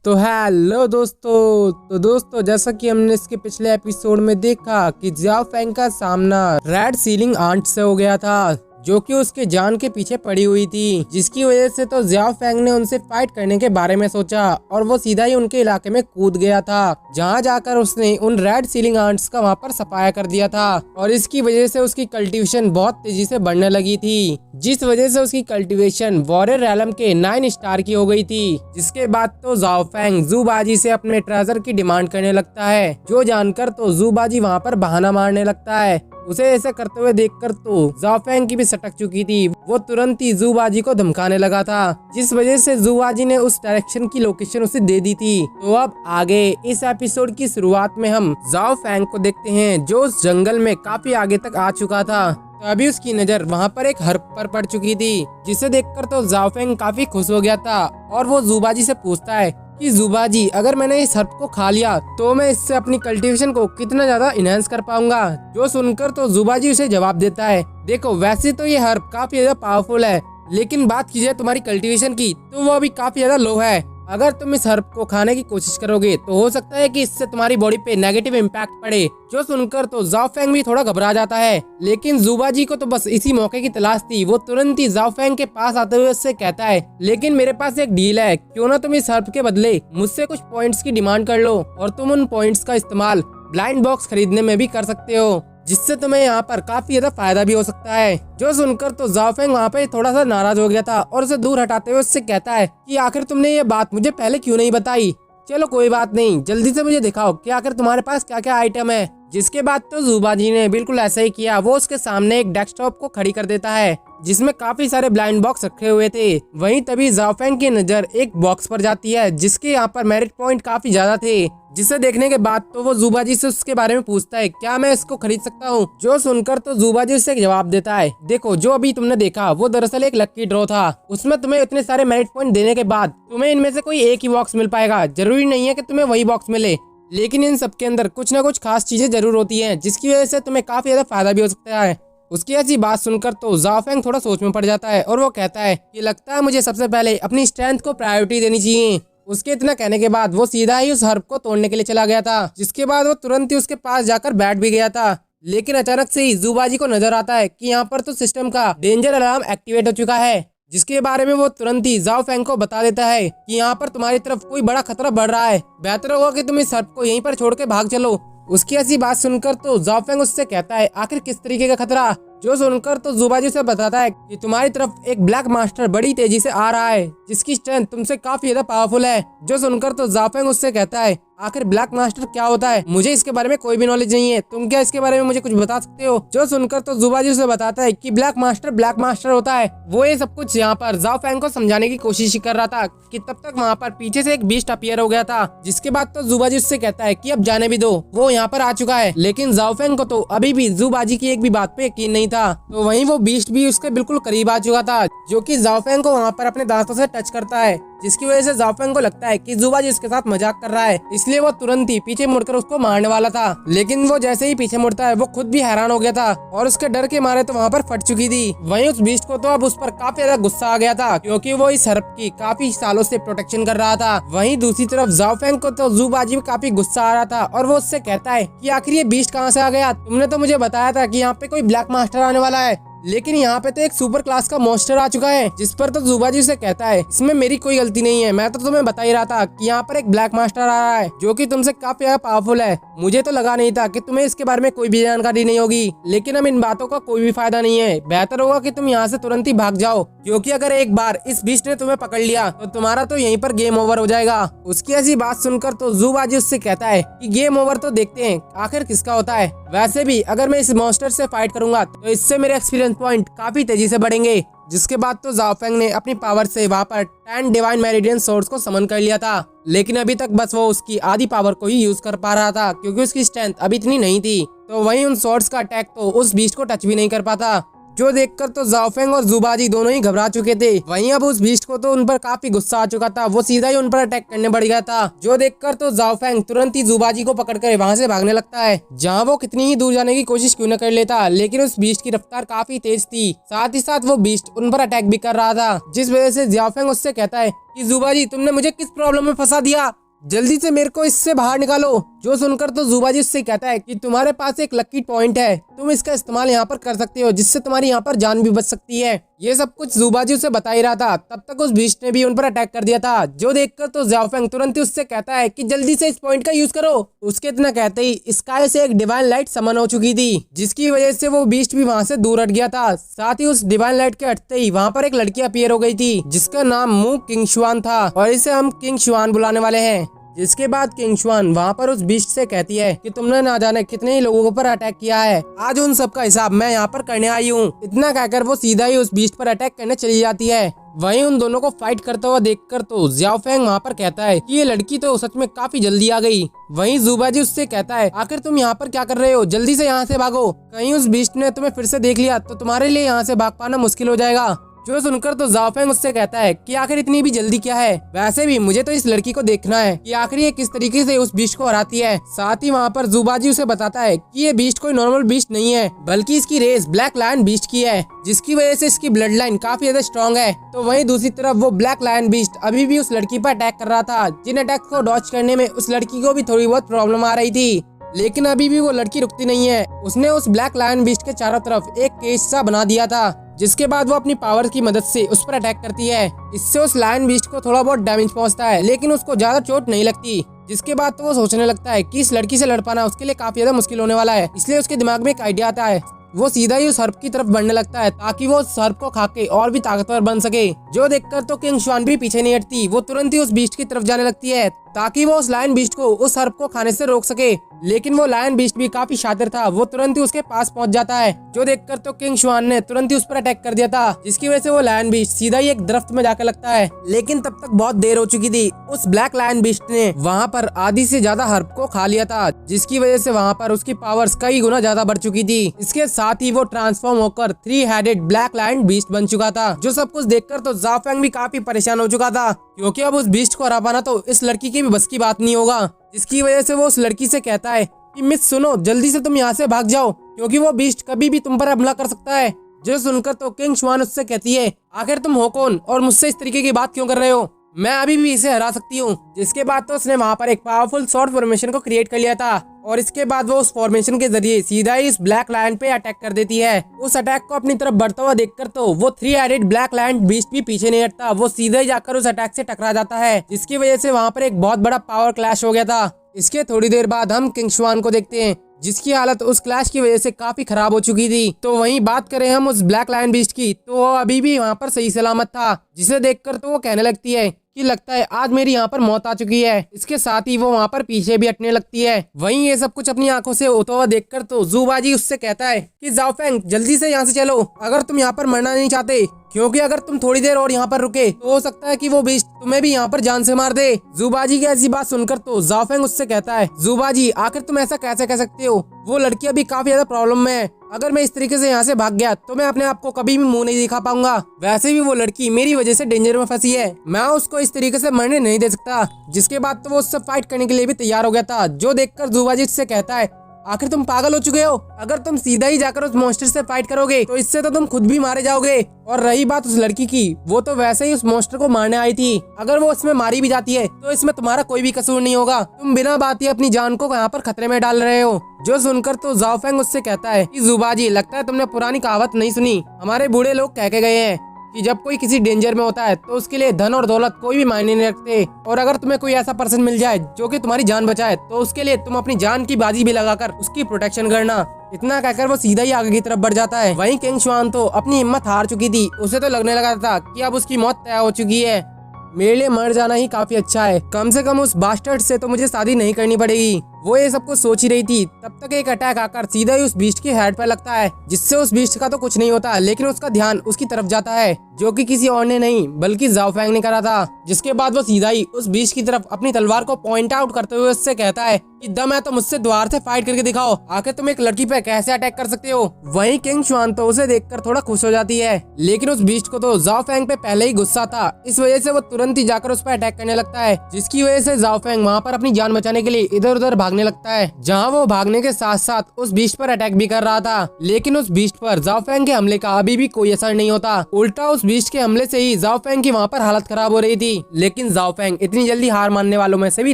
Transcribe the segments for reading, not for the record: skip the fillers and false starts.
तो हेलो दोस्तों जैसा कि हमने इसके पिछले एपिसोड में देखा कि जियाओ फेंग का सामना रेड सीलिंग आंट से हो गया था, जो कि उसके जान के पीछे पड़ी हुई थी, जिसकी वजह से तो जियाओ फेंग ने उनसे फाइट करने के बारे में सोचा और वो सीधा ही उनके इलाके में कूद गया था, जहां जाकर उसने उन रेड सीलिंग आंट्स का वहां पर सफाया कर दिया था। और इसकी वजह से उसकी कल्टीवेशन बहुत तेजी से बढ़ने लगी थी, जिस वजह से उसकी कल्टीवेशन वॉरियर रैलम के 9 स्टार की हो गई थी। जिसके बाद तो जियाओ फेंग ज़ूबाजी से अपने ट्रेजर की डिमांड करने लगता है, जो जानकर तो ज़ूबाजी वहाँ पर बहाना मारने लगता है। उसे ऐसा करते हुए देखकर तो जियाओ फेंग की भी सटक चुकी थी। वो तुरंत ही ज़ूबाजी को धमकाने लगा था, जिस वजह से ज़ूबाजी ने उस डायरेक्शन की लोकेशन उसे दे दी थी। तो अब आगे इस एपिसोड की शुरुआत में हम जियाओ फेंग को देखते हैं, जो उस जंगल में काफी आगे तक आ चुका था। तो अभी उसकी नजर वहाँ पर एक हर्प पर पड़ चुकी थी, जिसे देखकर तो जियाओ फेंग काफी खुश हो गया था और वो ज़ूबाजी से पूछता है कि ज़ूबाजी, अगर मैंने इस हर्प को खा लिया तो मैं इससे अपनी कल्टीवेशन को कितना ज्यादा इनहेंस कर पाऊंगा। जो सुनकर तो ज़ूबाजी उसे जवाब देता है, देखो वैसे तो ये हर्प काफी ज्यादा पावरफुल है, लेकिन बात की जाए तुम्हारी कल्टीवेशन की तो वो अभी काफी ज्यादा लो है। अगर तुम इस हर्ब को खाने की कोशिश करोगे तो हो सकता है कि इससे तुम्हारी बॉडी पे नेगेटिव इम्पैक्ट पड़े। जो सुनकर तो जियाओ फेंग भी थोड़ा घबरा जाता है, लेकिन ज़ूबाजी को तो बस इसी मौके की तलाश थी। वो तुरंत ही जियाओ फेंग के पास आते हुए उससे कहता है, लेकिन मेरे पास एक डील है, क्यों ना तुम इस हर्ब के बदले मुझसे कुछ पॉइंट्स की डिमांड कर लो और तुम उन पॉइंट्स का इस्तेमाल ब्लाइंड बॉक्स खरीदने में भी कर सकते हो, जिससे तुम्हें यहाँ पर काफी ज्यादा फायदा भी हो सकता है। जो सुनकर तो जियाओ फेंग वहाँ पे थोड़ा सा नाराज हो गया था और उसे दूर हटाते हुए उससे कहता है कि आखिर तुमने ये बात मुझे पहले क्यों नहीं बताई। चलो कोई बात नहीं, जल्दी से मुझे दिखाओ कि आखिर तुम्हारे पास क्या क्या आइटम है। जिसके बाद तो ज़ूबाजी ने बिल्कुल ऐसा ही किया। वो उसके सामने एक डेस्कटॉप को खड़ी कर देता है, जिसमें काफी सारे ब्लाइंड बॉक्स रखे हुए थे। वहीं तभी जियाओ फेंग की नजर एक बॉक्स पर जाती है, जिसके यहाँ पर मेरिट पॉइंट काफी ज्यादा थे। जिसे देखने के बाद तो वो ज़ूबाजी से उसके बारे में पूछता है, क्या मैं इसको खरीद सकता हूँ। जो सुनकर तो ज़ूबाजी उससे एक जवाब देता है, देखो जो अभी तुमने देखा वो दरअसल एक लक्की ड्रॉ था, उसमें तुम्हें इतने सारे मेरिट पॉइंट देने के बाद तुम्हें इनमें से कोई एक ही बॉक्स मिल पाएगा। जरूरी नहीं है कि तुम्हें वही बॉक्स मिले, लेकिन इन सबके अंदर कुछ न कुछ खास चीजें जरूर होती हैं, जिसकी वजह से तुम्हें काफी ज्यादा फायदा भी हो सकता है। उसकी ऐसी बात सुनकर तो जियाओ फेंग थोड़ा सोच में पड़ जाता है और वो कहता है कि लगता है मुझे सबसे पहले अपनी स्ट्रेंथ को प्रायोरिटी देनी चाहिए। उसके इतना कहने के बाद वो सीधा ही उस हर्ब को तोड़ने के लिए चला गया था, जिसके बाद वो तुरंत ही उसके पास जाकर बैठ भी गया था। लेकिन अचानक से ही ज़ूबाजी को नजर आता है कि यहाँ पर तो सिस्टम का डेंजर अलार्म एक्टिवेट हो चुका है, जिसके बारे में वो तुरंत ही जियाओ फेंग को बता देता है कि यहाँ पर तुम्हारी तरफ कोई बड़ा खतरा बढ़ रहा है, बेहतर होगा कि तुम इस हर्ब को यहीं पर छोड़ के भाग चलो। उसकी ऐसी बात सुनकर तो जियाओ फेंग उससे कहता है, आखिर किस तरीके का खतरा। जो सुनकर तो ज़ूबाजी से बताता है कि तुम्हारी तरफ एक ब्लैक मास्टर बड़ी तेजी से आ रहा है, जिसकी स्ट्रेंथ तुमसे काफी ज्यादा पावरफुल है। जो सुनकर तो जियाओ फेंग उससे कहता है, आखिर ब्लैक मास्टर क्या होता है, मुझे इसके बारे में कोई भी नॉलेज नहीं है, तुम क्या इसके बारे में मुझे कुछ बता सकते हो। जो सुनकर तो ज़ूबाजी उसे बताता है कि ब्लैक मास्टर होता है। वो ये सब कुछ यहाँ पर जियाओ फेंग को समझाने की कोशिश कर रहा था कि तब तक वहाँ पर पीछे से एक बीस्ट अपीयर हो गया था। जिसके बाद तो ज़ूबाजी उससे कहता है कि अब जाने भी दो, वो यहाँ पर आ चुका है। लेकिन जियाओ फेंग को तो अभी भी ज़ूबाजी की एक भी बात पे यकीन नहीं था। तो वहीं वो बीस्ट भी उसके बिल्कुल करीब आ चुका था, जो कि जियाओ फेंग को वहाँ पर अपने दांतों से टच करता है, जिसकी वजह से जियाओ फेंग को लगता है कि ज़ूबाजी इसके साथ मजाक कर रहा है, इसलिए वो तुरंत ही पीछे मुड़कर उसको मारने वाला था। लेकिन वो जैसे ही पीछे मुड़ता है वो खुद भी हैरान हो गया था और उसके डर के मारे तो वहाँ पर फट चुकी थी। वहीं उस बीस्ट को तो अब उस पर काफी ज्यादा गुस्सा आ गया था, क्योंकि वो इस हर्ब की काफी सालों से प्रोटेक्शन कर रहा था। वहीं दूसरी तरफ जियाओ फेंग को तो ज़ूबाजी में काफी गुस्सा आ रहा था और वो उससे कहता है कि आखिर ये बीस्ट कहाँ से आ गया, तुमने तो मुझे बताया था कि यहाँ पे कोई ब्लैक मास्टर आने वाला है, लेकिन यहाँ पे तो एक सुपर क्लास का मॉन्स्टर आ चुका है। जिस पर तो ज़ूबाजी से कहता है, इसमें मेरी कोई गलती नहीं है, मैं तो तुम्हें बता ही रहा था कि यहाँ पर एक ब्लैक मास्टर आ रहा है, जो कि तुमसे काफी ज्यादा पावरफुल है। मुझे तो लगा नहीं था कि तुम्हें इसके बारे में कोई भी जानकारी नहीं होगी, लेकिन अब इन बातों का कोई भी फायदा नहीं है। बेहतर होगा कि तुम यहाँ से तुरंत ही भाग जाओ, क्योंकि अगर एक बार इस बीस्ट ने तुम्हें पकड़ लिया तो तुम्हारा तो यहीं पर गेम ओवर हो जाएगा। उसकी ऐसी बात सुनकर तो ज़ूबाजी उससे कहता है कि गेम ओवर तो देखते हैं आखिर किसका होता है। वैसे भी अगर मैं इस मॉन्स्टर से फाइट करूंगा तो इससे मेरे एक्सपीरियंस पॉइंट काफी तेजी से बढ़ेंगे। जिसके बाद तो जियाओ फेंग ने अपनी पावर से वहाँ पर 10 डिवाइन मेरिडियन सोर्ड्स को समन कर लिया था, लेकिन अभी तक बस वो उसकी आधी पावर को ही यूज कर पा रहा था, क्योंकि उसकी स्ट्रेंथ अभी इतनी नहीं थी। तो वहीं उन सोर्ड्स का अटैक तो उस बीस्ट को टच भी नहीं कर पाता। जो देखकर तो ज़ाओफेंग और जुबाजी दोनों ही घबरा चुके थे। वहीं अब उस बीस्ट को तो उन पर काफी गुस्सा आ चुका था, वो सीधा ही उन पर अटैक करने बढ़ गया था। जो देखकर तो ज़ाओफेंग तुरंत ही जुबाजी को पकड़कर वहां से भागने लगता है, जहां वो कितनी ही दूर जाने की कोशिश क्यों न कर लेता, लेकिन उस बीस्ट की रफ्तार काफी तेज थी। साथ ही साथ वो बीस्ट उन पर अटैक भी कर रहा था, जिस वजह से ज़ाओफेंग उससे कहता है कि जुबाजी तुमने मुझे किस प्रॉब्लम में फंसा दिया, जल्दी से मेरे को इससे बाहर निकालो। जो सुनकर तो जुबाजी उससे कहता है कि तुम्हारे पास एक लकी पॉइंट है, तुम इसका इस्तेमाल यहाँ पर कर सकते हो, जिससे तुम्हारी यहाँ पर जान भी बच सकती है। ये सब कुछ जुबाजी उसे बता ही रहा था, तब तक उस बीस्ट ने भी उन पर अटैक कर दिया था। जो देखकर तो ज़ाओफेंग तुरंत ही उससे कहता है कि जल्दी से इस पॉइंट का यूज करो। उसके इतना कहते ही स्काई से एक डिवाइन लाइट समन हो चुकी थी, जिसकी वजह से वो बीस्ट भी वहाँ से दूर हट गया था। साथ ही उस डिवाइन लाइट के हटते ही वहाँ पर एक लड़की अपीयर हो गई थी, जिसका नाम मू किंगशुआन था, और इसे हम किंगशुआन बुलाने वाले हैं। जिसके बाद किंगशुआन वहाँ पर उस बीस्ट से कहती है कि तुमने ना जाने कितने ही लोगों पर अटैक किया है, आज उन सब का हिसाब मैं यहाँ पर करने आई हूँ। इतना कहकर वो सीधा ही उस बीस्ट पर अटैक करने चली जाती है। वहीं उन दोनों को फाइट करता हुआ देखकर तो ज़ाओफेंग वहाँ पर कहता है कि ये लड़की तो सच में काफी जल्दी आ गई। वहीं जुबाजी उससे कहता है आखिर तुम यहाँ पर क्या कर रहे हो, जल्दी से यहाँ से भागो, कहीं उस बीस्ट ने तुम्हें फिर से देख लिया तो तुम्हारे लिए यहाँ से भाग पाना मुश्किल हो जाएगा। जो सुनकर तो ज़ाओफेंग उससे कहता है कि आखिर इतनी भी जल्दी क्या है, वैसे भी मुझे तो इस लड़की को देखना है कि आखिर ये किस तरीके से उस बीस्ट को हराती है। साथ ही वहाँ पर जुबाजी उसे बताता है कि ये बीस्ट कोई नॉर्मल बीस्ट नहीं है, बल्कि इसकी रेस ब्लैक लायन बीस्ट की है, जिसकी वजह से इसकी ब्लड लाइन काफी ज्यादा स्ट्रॉन्ग है। तो वहीं दूसरी तरफ वो ब्लैक लायन बीस्ट अभी भी उस लड़की पर अटैक कर रहा था, जिन अटैक को डॉच करने में उस लड़की को भी थोड़ी बहुत प्रॉब्लम आ रही थी, लेकिन अभी भी वो लड़की रुकती नहीं है। उसने उस ब्लैक लायन बीस्ट के चारों तरफ एक केज सा बना दिया था, जिसके बाद वो अपनी पावर की मदद से उस पर अटैक करती है। इससे उस लायन बीस्ट को थोड़ा बहुत डैमेज पहुंचता है, लेकिन उसको ज्यादा चोट नहीं लगती। जिसके बाद तो वो सोचने लगता है कि इस लड़की से लड़ पाना उसके लिए काफी ज्यादा मुश्किल होने वाला है। इसलिए उसके दिमाग में एक आइडिया आता है, वो सीधा ही उस सर्प की तरफ बढ़ने लगता है ताकि वो उस सर्प को खाके और भी ताकतवर बन सके। जो देखकर तो किंगशुआन भी पीछे नहीं हटती, वो तुरंत ही उस बीस्ट की तरफ जाने लगती है ताकि वो उस लायन बीस्ट को उस सर्प को खाने से रोक सके। लेकिन वो लायन बीस्ट भी काफी शातिर था, वो तुरंत ही उसके पास पहुंच जाता है। जो देखकर तो किंगशुआन ने तुरंत ही उस पर अटैक कर दिया था, जिसकी वजह से वो लायन बीस्ट सीधा ही एक दरख्त में जाकर लगता है। लेकिन तब तक बहुत देर हो चुकी थी, उस ब्लैक लायन बीस्ट ने वहाँ पर आधी से ज्यादा हर्प को खा लिया था, जिसकी वजह से वहाँ पर उसकी पावर्स कई गुना ज्यादा बढ़ चुकी थी। इसके साथ ही वो ट्रांसफॉर्म होकर 3 हेडेड ब्लैक लायन बीस्ट बन चुका था। जो सब कुछ देखकर तो ज़ाओफेंग भी काफी परेशान हो चुका था, क्योंकि अब उस बीस्ट को हरा पाना तो इस लड़की की भी बस की बात नहीं होगा। जिसकी वजह से वो उस लड़की से कहता है कि मिस सुनो, जल्दी से तुम यहाँ से भाग जाओ, क्योंकि वो बीस्ट कभी भी तुम पर हमला कर सकता है। जो सुनकर तो किंगशुआन उससे कहती है आखिर तुम हो कौन और मुझसे इस तरीके की बात क्यों कर रहे हो, मैं अभी भी इसे हरा सकती हूँ। जिसके बाद तो उसने वहाँ पर एक पावरफुल शॉर्ट फॉर्मेशन को क्रिएट कर लिया था, और इसके बाद वो उस फॉर्मेशन के जरिए सीधा ही इस ब्लैक लायन पे अटैक कर देती है। उस अटैक को अपनी तरफ बढ़ता हुआ देखकर तो वो 3 हेडेड ब्लैक लायन बीस्ट भी पीछे नहीं हटता, वो सीधा ही जाकर उस अटैक से टकरा जाता है, जिसकी वजह से वहाँ पर एक बहुत बड़ा पावर क्लैश हो गया था। इसके थोड़ी देर बाद हम किंगशुआन को देखते हैं, जिसकी हालत उस क्लैश की वजह से काफी खराब हो चुकी थी। तो वहीं बात करें हम उस ब्लैक लायन बीस्ट की, तो वो अभी भी वहाँ पर सही सलामत था, जिसे देखकर तो वो कहने लगती है कि लगता है आज मेरी यहाँ पर मौत आ चुकी है। इसके साथ ही वो वहाँ पर पीछे भी हटने लगती है। वहीं ये सब कुछ अपनी आंखों से होता हुआ देखकर तो जुबाजी उससे कहता है कि ज़ाओफेंग जल्दी से यहाँ से चलो, अगर तुम यहाँ पर मरना नहीं चाहते, क्योंकि अगर तुम थोड़ी देर और यहाँ पर रुके तो हो सकता है कि वो बीस्ट तुम्हें भी यहाँ पर जान से मार दे। जुबाजी की ऐसी बात सुनकर तो ज़ाओफेंग उससे कहता है जुबाजी आखिर तुम ऐसा कैसे कह सकते हो, वो लड़की अभी काफी ज्यादा प्रॉब्लम में है, अगर मैं इस तरीके से यहाँ से भाग गया तो मैं अपने आप को कभी भी मुंह नहीं दिखा पाऊंगा। वैसे भी वो लड़की मेरी वजह से डेंजर में फंसी है, मैं उसको इस तरीके से मरने नहीं दे सकता। जिसके बाद तो वो उससे फाइट करने के लिए भी तैयार हो गया था। जो देखकर जुबाजी से कहता है आखिर तुम पागल हो चुके हो, अगर तुम सीधा ही जाकर उस मॉन्स्टर से फाइट करोगे तो इससे तो तुम खुद भी मारे जाओगे। और रही बात उस लड़की की, वो तो वैसे ही उस मॉन्स्टर को मारने आई थी, अगर वो इसमें मारी भी जाती है तो इसमें तुम्हारा कोई भी कसूर नहीं होगा, तुम बिना बात ही अपनी जान को यहाँ पर खतरे में डाल रहे हो। जो सुनकर तो ज़ाओफेंग उससे कहता है कि जुबाजी लगता है तुमने पुरानी कहावत नहीं सुनी, हमारे बूढ़े लोग कह के गए हैं कि जब कोई किसी डेंजर में होता है तो उसके लिए धन और दौलत कोई भी मायने नहीं रखते, और अगर तुम्हें कोई ऐसा पर्सन मिल जाए जो कि तुम्हारी जान बचाए तो उसके लिए तुम अपनी जान की बाजी भी लगाकर उसकी प्रोटेक्शन करना। इतना कहकर वो सीधा ही आगे की तरफ बढ़ जाता है। वहीं किंगशुआन तो अपनी हिम्मत हार चुकी थी, उसे तो लगने लगा था कि अब उसकी मौत तय हो चुकी है, मेरे लिए मर जाना ही काफी अच्छा है, कम से कम उस बास्टर्ड से तो मुझे शादी नहीं करनी पड़ेगी। वो ये सब कुछ सोच ही रही थी, तब तक एक अटैक आकर सीधा ही उस बीस्ट के हेड पर लगता है, जिससे उस बीस्ट का तो कुछ नहीं होता, लेकिन उसका ध्यान उसकी तरफ जाता है, जो कि किसी और ने नहीं बल्कि जाओ फेंग ने करा था। जिसके बाद वो सीधा ही उस बीस्ट की तरफ अपनी तलवार को पॉइंट आउट करते हुए उससे कहता है कि दम है तो मुझसे द्वार से फाइट करके दिखाओ, आखिर तुम एक लड़की पे कैसे अटैक कर सकते हो। वहीं किंग शुआन तो उसे देखकर थोड़ा खुश हो जाती है, लेकिन उस बीस्ट को तो जाओ फेंग पे पहले ही गुस्सा था, इस वजह से वो तुरंत ही जाकर उस पर अटैक करने लगता है, जिसकी वजह से जाओ फेंग वहाँ पर अपनी जान बचाने के लिए इधर उधर भागने लगता है, जहाँ वो भागने के साथ साथ उस बीस्ट पर अटैक भी कर रहा था। लेकिन उस बीस्ट पर जाओ फेंग के हमले का अभी भी कोई असर नहीं होता, उल्टा उस बीस्ट के हमले से ही जाओ फेंग की वहाँ पर हालत खराब हो रही थी। लेकिन जाओ फेंग इतनी जल्दी हार मानने वालों में से भी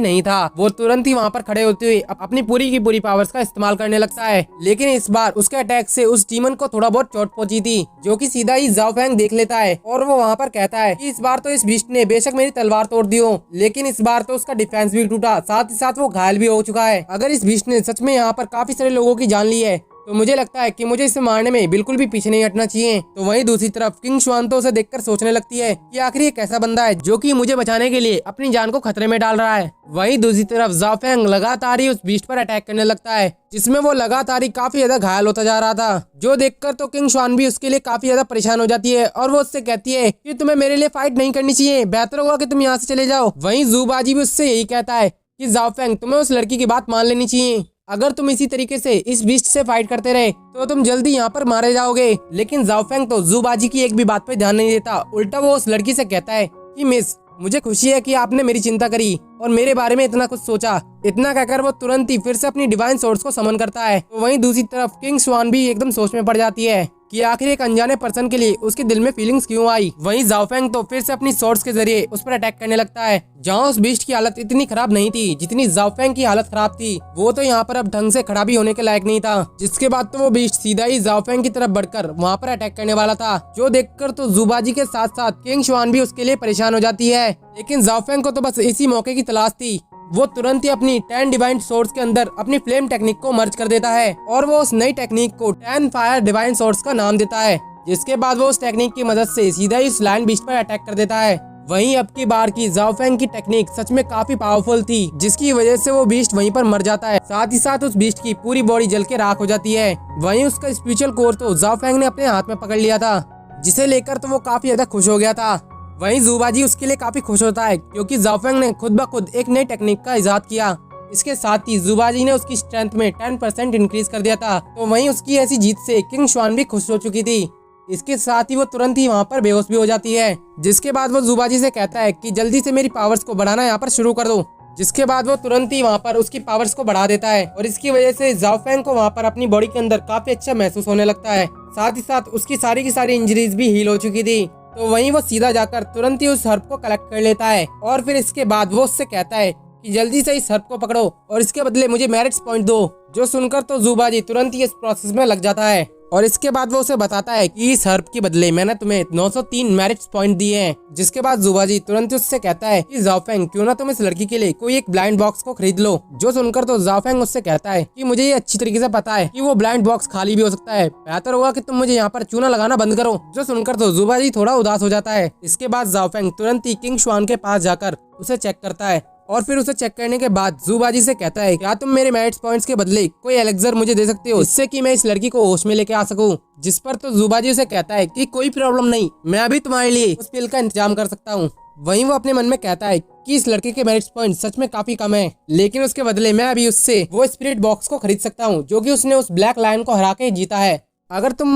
नहीं था, वो तुरंत ही वहाँ पर खड़े होते हुए अपनी पूरी की पूरी पावर्स का इस्तेमाल करने लगता है। लेकिन इस बार उसके अटैक से उस डीमन को थोड़ा बहुत चोट पहुंची थी, जो कि सीधा ही जाओ फेंग देख लेता है और वो वहाँ पर कहता है कि इस बार तो इस बीस्ट ने बेशक मेरी तलवार तोड़ दी हो, लेकिन इस बार तो उसका डिफेंस भी टूटा, साथ ही साथ वो घायल भी हो चुका है। अगर इस बीस्ट ने सच में यहाँ पर काफी सारे लोगों की जान ली है तो मुझे लगता है कि मुझे इसे मारने में बिल्कुल भी पीछे नहीं हटना चाहिए। तो वहीं दूसरी तरफ किंग शुआन तो उसे देखकर सोचने लगती है कि आखिर ये कैसा बंदा है जो कि मुझे बचाने के लिए अपनी जान को खतरे में डाल रहा है। वहीं दूसरी तरफ जाओ फेंग लगातार ही उस बीस्ट पर अटैक करने लगता है, जिसमें वो लगातार ही काफी ज्यादा घायल होता जा रहा था, जो देखकर तो किंग शुआन भी उसके लिए काफी ज्यादा परेशान हो जाती है और वो उससे कहती है कि तुम्हें मेरे लिए फाइट नहीं करनी चाहिए, बेहतर होगा कि तुम यहाँ से चले जाओ। वहीं जू बाजी भी उससे यही कहता है कि जाओ फेंग तुम्हें उस लड़की की बात मान लेनी चाहिए, अगर तुम इसी तरीके से इस बीस्ट से फाइट करते रहे तो तुम जल्दी यहाँ पर मारे जाओगे। लेकिन जाओ फेंग तो जू बाजी की एक भी बात पे ध्यान नहीं देता, उल्टा वो उस लड़की से कहता है कि मिस मुझे खुशी है कि आपने मेरी चिंता करी और मेरे बारे में इतना कुछ सोचा। इतना कहकर वो तुरंत ही फिर से अपनी डिवाइन सोर्स को समन करता है। तो वहीं दूसरी तरफ किंग शुआन भी एकदम सोच में पड़ जाती है कि आखिर एक अनजाने पर्सन के लिए उसके दिल में फीलिंग्स क्यों आई। वहीं जाओ फेंग तो फिर से अपनी सोर्स के जरिए उस पर अटैक करने लगता है, जहाँ उस बीस्ट की हालत इतनी खराब नहीं थी जितनी जाओ फेंग की हालत खराब थी। वो तो यहाँ पर अब ढंग से खड़ा भी होने के लायक नहीं था। जिसके बाद तो वो बीस्ट सीधा ही जाओ फेंग की तरफ बढ़कर वहाँ पर अटैक करने वाला था, जो देखकर तो जुबाजी के साथ साथ किंग शुआन भी उसके लिए परेशान हो जाती है। लेकिन जाओ फेंग को तो बस इसी मौके की तलाश थी। वो तुरंत ही अपनी 10 डिवाइन सोर्स के अंदर अपनी फ्लेम टेक्निक को मर्ज कर देता है और वो उस नई टेक्निक को 10 फायर डिवाइन सोर्स का नाम देता है, जिसके बाद वो उस टेक्निक की मदद से सीधा ही उस लैंड बीस्ट पर अटैक कर देता है। वहीं अब की बार की जाओ फेंग की टेक्निक सच में काफी पावरफुल थी, जिसकी वजह से वो बीस्ट वहीं पर मर जाता है, साथ ही साथ उस बीस्ट की पूरी बॉडी जल के राख हो जाती है। वहीं उसका स्पिरिचुअल कोर तो जाओ फेंग ने अपने हाथ में पकड़ लिया था, जिसे लेकर तो वो काफी ज्यादा खुश हो गया था। वहीं जुबाजी उसके लिए काफी खुश होता है क्योंकि जाओ फेंग ने खुद ब खुद एक नई टेक्निक का इजाद किया। इसके साथ ही जुबाजी ने उसकी स्ट्रेंथ में 10% इंक्रीज कर दिया था। तो वहीं उसकी ऐसी जीत से किंग शुआन भी खुश हो चुकी थी। इसके साथ ही वो तुरंत ही वहाँ पर बेहोश भी हो जाती है, जिसके बाद वो जुबाजी से कहता है कि जल्दी से मेरी पावर्स को बढ़ाना यहाँ पर शुरू कर दो। जिसके बाद वो तुरंत ही वहाँ पर उसकी पावर्स को बढ़ा देता है और इसकी वजह से जाओ फेंग को वहाँ पर अपनी बॉडी के अंदर काफी अच्छा महसूस होने लगता है। साथ ही साथ उसकी सारी की सारी इंजरीज भी हील हो चुकी थी। तो वहीं वो सीधा जाकर तुरंत ही उस हर्ब को कलेक्ट कर लेता है और फिर इसके बाद वो उससे कहता है कि जल्दी से इस हर्ब को पकड़ो और इसके बदले मुझे मेरिट्स पॉइंट दो। जो सुनकर तो जुबाजी तुरंत ही इस प्रोसेस में लग जाता है और इसके बाद वो उसे बताता है कि इस हर्ब के बदले मैंने तुम्हें 903 मेरिट्स पॉइंट दिए हैं। जिसके बाद जुबाजी तुरंत उससे कहता है कि जाओ फेंग क्यों ना तुम इस लड़की के लिए कोई एक ब्लाइंड बॉक्स को खरीद लो। जो सुनकर तो जाओ फेंग उससे कहता है कि मुझे ये अच्छी तरीके से पता है कि वो ब्लाइंड बॉक्स खाली भी हो सकता है, बेहतर होगा कि तुम मुझे यहाँ पर चूना लगाना बंद करो। जो सुनकर तो जुबाजी थोड़ा उदास हो जाता है। इसके बाद जाओ फेंग तुरंत ही किंग शुआन के पास जाकर उसे चेक करता है और फिर उसे चेक करने के बाद जुबाजी से कहता है क्या तुम मेरे मेरिट्स पॉइंट्स के बदले कोई एलेक्सर मुझे दे सकते हो, जिससे कि मैं इस लड़की को होश में लेके आ सकूं। जिस पर तो जुबाजी उसे कहता है कि कोई प्रॉब्लम नहीं, मैं अभी तुम्हारे लिए उस पिल का इंतजाम कर सकता हूँ। वहीं वो अपने मन में कहता है कि इस लड़के के मेरिट्स पॉइंट सच में काफी कम है, लेकिन उसके बदले मैं अभी उससे वो स्पिरिट बॉक्स को खरीद सकता हूँ जो कि उसने उस ब्लैक लायन को हरा के जीता है। अगर तुम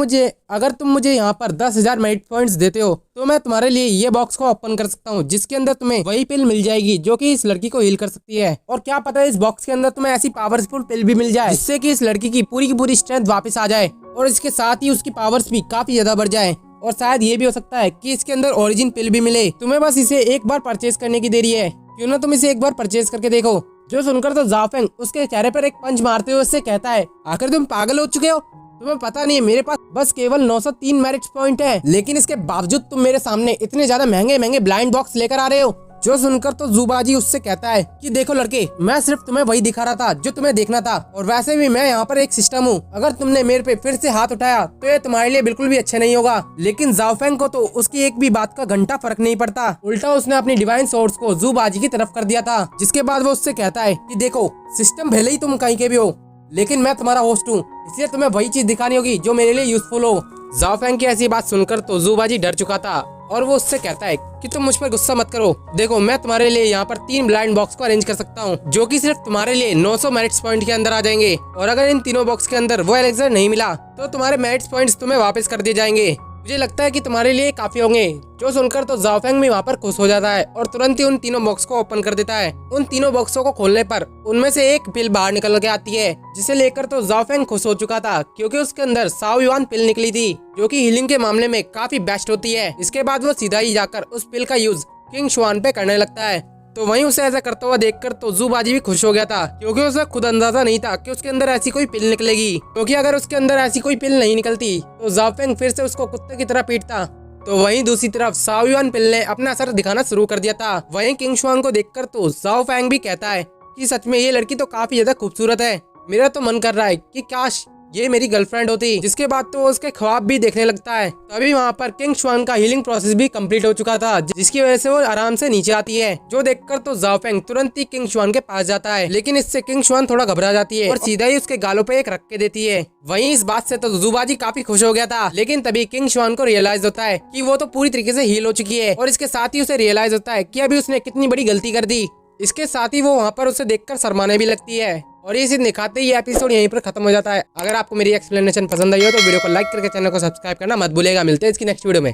मुझे यहाँ पर 10,000 मेरिट पॉइंट्स देते हो तो मैं तुम्हारे लिए ये बॉक्स को ओपन कर सकता हूँ, जिसके अंदर तुम्हें वही पिल मिल जाएगी जो कि इस लड़की को हील कर सकती है। और क्या पता है इस बॉक्स के अंदर तुम्हें ऐसी पावरफुल पिल भी मिल जाए जिससे कि इस लड़की की पूरी स्ट्रेंथ वापस आ जाए और इसके साथ ही उसकी पावर्स भी काफी ज्यादा बढ़ जाए। और शायद ये भी हो सकता है कि इसके अंदर ओरिजिन पिल भी मिले। तुम्हें बस इसे एक बार परचेज करने की देरी है, क्यों ना तुम इसे एक बार परचेज करके देखो। जो सुनकर तो जाओ फेंग उसके चेहरे पर एक पंच मारते हुए उससे कहता है आखिर तुम पागल हो चुके हो, तुम्हें पता नहीं है मेरे पास बस केवल 903 मेरिट्स पॉइंट है, लेकिन इसके बावजूद तुम मेरे सामने इतने ज्यादा महंगे ब्लाइंड बॉक्स लेकर आ रहे हो। जो सुनकर तो जुबाजी उससे कहता है कि देखो लड़के, मैं सिर्फ तुम्हें वही दिखा रहा था जो तुम्हें देखना था, और वैसे भी मैं यहाँ पर एक सिस्टम हूँ। अगर तुमने मेरे पे फिर से हाथ उठाया तो ये तुम्हारे लिए बिल्कुल भी अच्छा नहीं होगा। लेकिन जाओ फेंग को तो उसकी एक भी बात का घंटा फर्क नहीं पड़ता। उल्टा उसने अपनी डिवाइन सोर्स को जुबाजी की तरफ कर दिया था। जिसके बाद वो उससे कहता है कि देखो, सिस्टम भले ही तुम कहीं के भी हो, लेकिन मैं तुम्हारा होस्ट हूँ, इसलिए तुम्हें वही चीज दिखानी होगी जो मेरे लिए यूजफुल हो। जाओ फेंग की ऐसी बात सुनकर तो जुबाजी डर चुका था और वो उससे कहता है कि तुम मुझ पर गुस्सा मत करो। देखो, मैं तुम्हारे लिए यहाँ पर 3 ब्लाइंड बॉक्स को अरेंज कर सकता हूँ, जो कि सिर्फ तुम्हारे लिए 900 मेरिट्स पॉइंट के अंदर आ जाएंगे। और अगर इन तीनों बॉक्स के अंदर वो एलेक्सर नहीं मिला तो तुम्हारे मेरिट्स पॉइंट्स तुम्हें वापस कर दिए जाएंगे। मुझे लगता है कि तुम्हारे लिए काफी होंगे। जो सुनकर तो जाओ फेंग भी वहाँ पर खुश हो जाता है और तुरंत ही उन तीनों बॉक्स को ओपन कर देता है। उन तीनों बॉक्सों को खोलने पर उनमें से एक पिल बाहर निकल के आती है, जिसे लेकर तो जाओ फेंग खुश हो चुका था, क्योंकि उसके अंदर साओ युआन पिल निकली थी, जो कि हीलिंग के मामले में काफी बेस्ट होती है। इसके बाद वो सीधा ही जाकर उस पिल का यूज किंग शुआन पे करने लगता है। तो वहीं उसे ऐसा करता हुआ देखकर तो जुबाजी भी खुश हो गया था, क्योंकि उसे खुद अंदाजा नहीं था कि उसके अंदर ऐसी कोई पिल निकलेगी। क्योंकि अगर उसके अंदर ऐसी कोई पिल नहीं निकलती तो जाओ फेंग फिर से उसको कुत्ते की तरह पीटता। तो वहीं दूसरी तरफ साओ युआन पिल ने अपना असर दिखाना शुरू कर दिया था। वहीं किंग शुआन को देखकर तो जाओ फेंग भी कहता है कि सच में ये लड़की तो काफी ज्यादा खूबसूरत है। मेरा तो मन कर रहा है कि काश ये मेरी गर्लफ्रेंड होती। जिसके बाद तो वो उसके ख्वाब भी देखने लगता है। तभी वहाँ पर किंग शुआन का हीलिंग प्रोसेस भी कंप्लीट हो चुका था, जिसकी वजह से वो आराम से नीचे आती है। जो देखकर तो जाओ फेंग तुरंत ही किंग शुआन के पास जाता है, लेकिन इससे किंग शुआन थोड़ा घबरा जाती है और सीधा ही उसके गालों पे एक रख के देती है। वहीं इस बात से तो जुबाजी काफी खुश हो गया था, लेकिन तभी किंग शुआन को रियलाइज होता है कि वो तो पूरी तरीके से हील हो चुकी है, और इसके साथ ही उसे रियलाइज होता है कि अभी उसने कितनी बड़ी गलती कर दी। इसके साथ ही वो वहाँ पर उसे देखकर शर्माने भी लगती है। और ये सीन दिखाते ही एपिसोड यहीं पर खत्म हो जाता है। अगर आपको मेरी एक्सप्लेनेशन पसंद आई हो तो वीडियो को लाइक करके चैनल को सब्सक्राइब करना मत भूलिएगा। मिलते हैं इसकी नेक्स्ट वीडियो में।